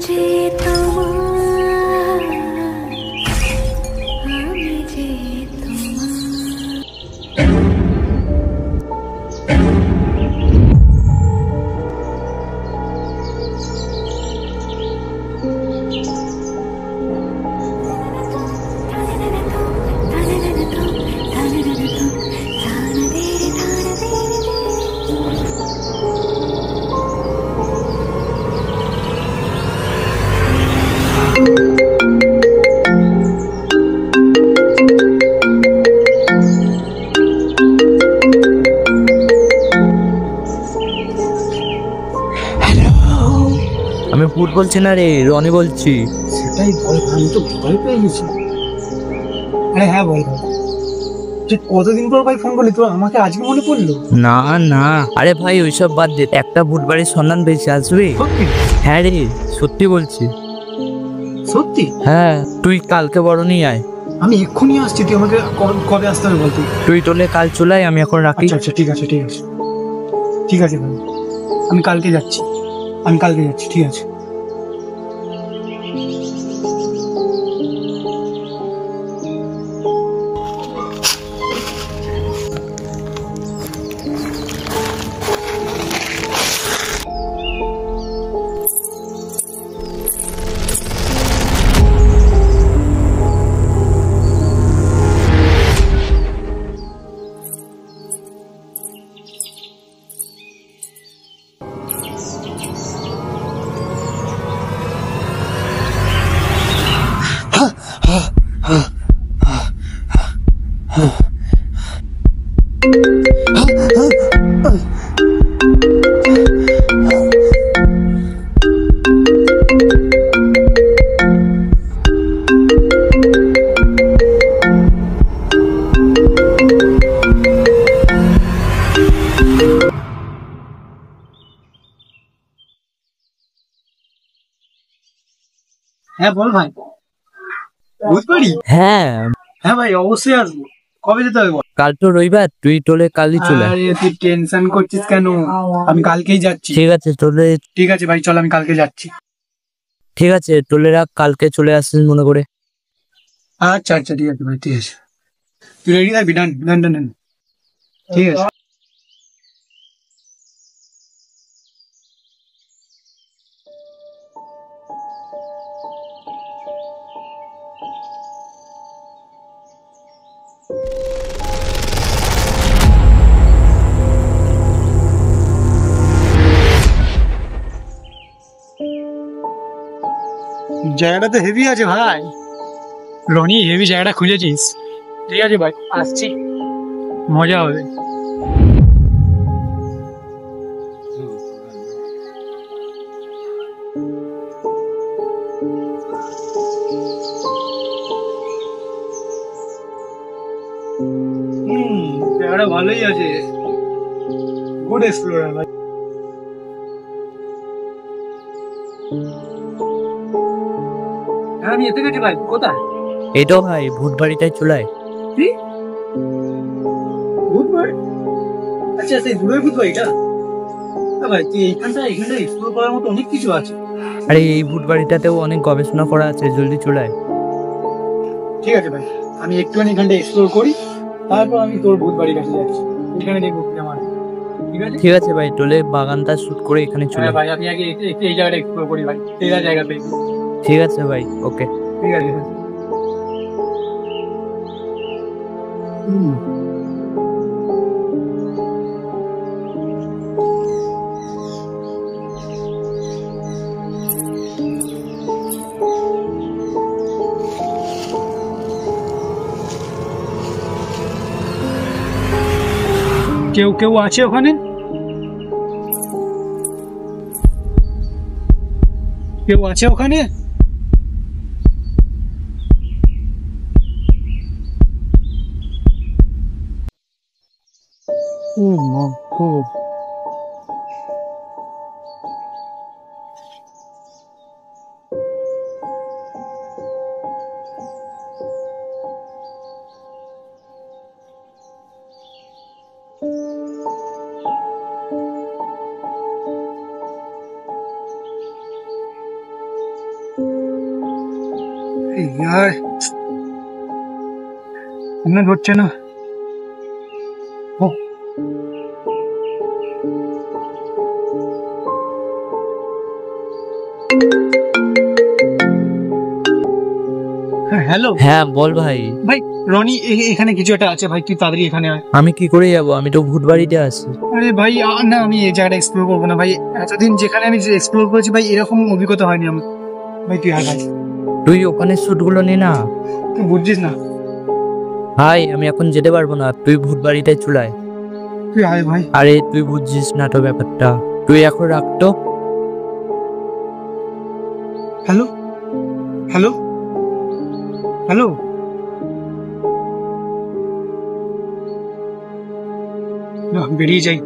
যে তোমার, আমি যে আমি ভূত বলছি না রে, রনি বলছি। সেটাই বল ভাই, আমি তো ভয় পেয়ে গেছি। আরে হ্যাঁ বল ভাই, তুই কতদিন পর ভাই ফোন করলি? তোর আমাকে আজকে মনে পড়লো? না না, আরে ভাই ওইসব বাদ দে, একটা ভূত বাড়ির সন্ধান পেয়েছি, আসবি? সত্যি? হ্যাঁ রে, সত্যি বলছি। সত্যি? হ্যাঁ, তুই কালকে বরণই আয়। আমি এক্ষুনি আসছি, তুই আমাকে কবে আসতে হবে বল তুই? তুই তোলে কাল চলে আয়, আমি এখন রাখি। আচ্ছা আচ্ছা, ঠিক আছে ঠিক আছে ঠিক আছে ভাই, আমি কালকে যাচ্ছি, ঠিক আছে। হ্যাঁ বল ভাই, বুঝপারি? হ্যাঁ, হ্যাঁ ভাই অবশ্যই আসবো। কবে যেতে হবে বল? কাল তো রবিবার, তুই তোলে কালই চলে আয়। আরে তুই টেনশন করছিস কেন? আমি কালকেই যাচ্ছি। ঠিক আছে তোলে, ঠিক আছে ভাই, চল আমি কালকে যাচ্ছি। ঠিক আছে তোলে রাখ, কালকে চলে আসিস মনে করে। আচ্ছা আচ্ছা, ঠিক আছে ভাই, ঠিক আছে। তুই রেডি থাকবি? ডান ডান ডান ডান। ঠিক আছে। জায়গাটা তো হেভি আছে ভাই। রনি, হেভি জায়গাটা খুঁজেছিস। ঠিক আছে ভাই, আসছি, মজা হবে। জায়গাটা ভালোই আছে, গুড এক্সপ্লোরার ভাই। হ্যাঁ আমি এতে গেছি ভাই, কোথায়? এটাও ভাই ভূত বাড়িটাই চলে আয়। কি ভূত বাড়ি? আচ্ছা সেই দূরের ভূত বাড়িটা? হ্যাঁ ভাই, তুই এখানটা এক্সপ্লোর করার মতো অনেক কিছু আছে। আরে এই ভূত বাড়িটাতেও অনেক গবেষণা করা আছে, জলদি চলে আয়। ঠিক আছে ভাই, আমি একটুখানি এখানটা এক্সপ্লোর করি, তারপর আমি তোর ভূত বাড়ির কাছে যাচ্ছি। এখানে দেখবো কি আমার। ঠিক আছে ঠিক আছে ভাই, তোলে বাগানটা শুট করে এখানে চলে হ্যাঁ আয়। ভাই, আমি আগে এই জায়গাটা এক্সপ্লোর করি ভাই, সেরা জায়গা পেয়েছি। ঠিক আছে ভাই, ওকে। ঠিক আছে। হুম। কেউ কেউ আছে ওখানে? কেউ আছে ওখানে? ও মা গো। यार মনে হচ্ছে না। ও হ্যালো হ্যাঁ বল ভাই। ভাই, রনি এখানে কিছু একটা আছে ভাই, তুই তাড়াতাড়ি এখানে আয়। আমি কি করে যাবো? আমি তো ভূত বাড়িতে আছি। আরে ভাই না, আমি এই জায়গাটা এক্সপ্লোর করবো না ভাই। এতদিন যেখানে আমি এক্সপ্লোর করেছি ভাই, এরকম অভিজ্ঞতা হয়নি আমার। ভাই তুই আয় ভাই, তুই ওখানে স্যুটগুলো নে না। তুই বুঝছিস না। ভাই আমি এখন যেতে পারবো না, তুই ভূত বাড়িতে চুলায়। তুই আয় ভাই। আরে তুই বুঝছিস না তো ব্যাপারটা, তুই এখন রাখতো। হ্যালো হ্যালো হ্যালো, বেরিয়ে যাই।